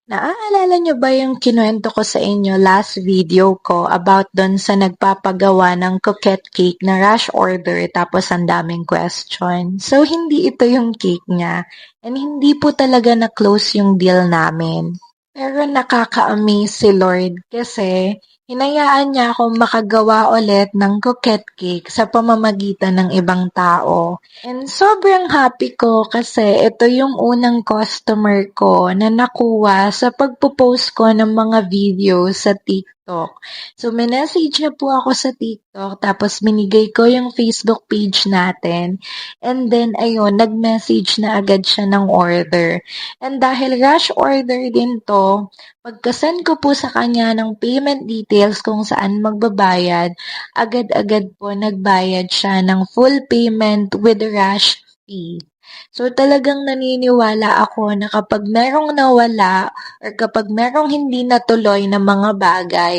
Naaalala niyo ba yung kinuwento ko sa inyo last video ko about dun sa nagpapagawa ng coquette cake na rush order tapos ang daming question? So, hindi ito yung cake niya and hindi po talaga na-close yung deal namin. Pero nakaka-amaze si Lord kasi hinayaan niya akong makagawa ulit ng coquette cake sa pamamagitan ng ibang tao. And sobrang happy ko kasi ito yung unang customer ko na nakuha sa pagpo-post ko ng mga videos sa TikTok. So, minessage niya po ako sa TikTok tapos binigay ko yung Facebook page natin. And then, ayun, nag-message na agad siya ng order. And dahil rush order din to, pagka-send ko po sa kanya ng payment details kung saan magbabayad, agad-agad po nagbayad siya ng full payment with rush fee. So talagang naniniwala ako na kapag merong nawala or kapag merong hindi natuloy na mga bagay,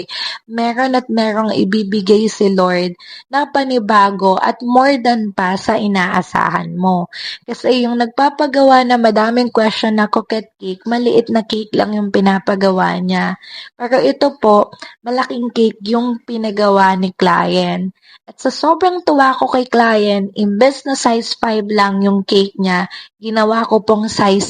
meron at merong ibibigay si Lord na panibago at more than pa sa inaasahan mo. Kasi yung nagpapagawa na madaming question na coquette cake, maliit na cake lang yung pinapagawa niya. Pero ito po, malaking cake yung pinagawa ni client. At sa sobrang tuwa ko kay client, imbes na size 5 lang yung cake niya, ginawa ko pong size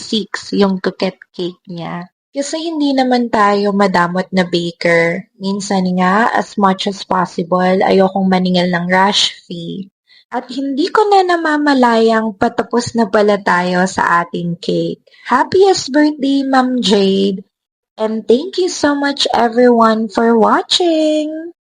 6 yung coquette cake niya. Kasi hindi naman tayo madamot na baker. Minsan nga, as much as possible, ayokong maningil ng rush fee. At hindi ko na namamalayang patapos na pala tayo sa ating cake. Happiest birthday, Ma'am Jade! And thank you so much everyone for watching!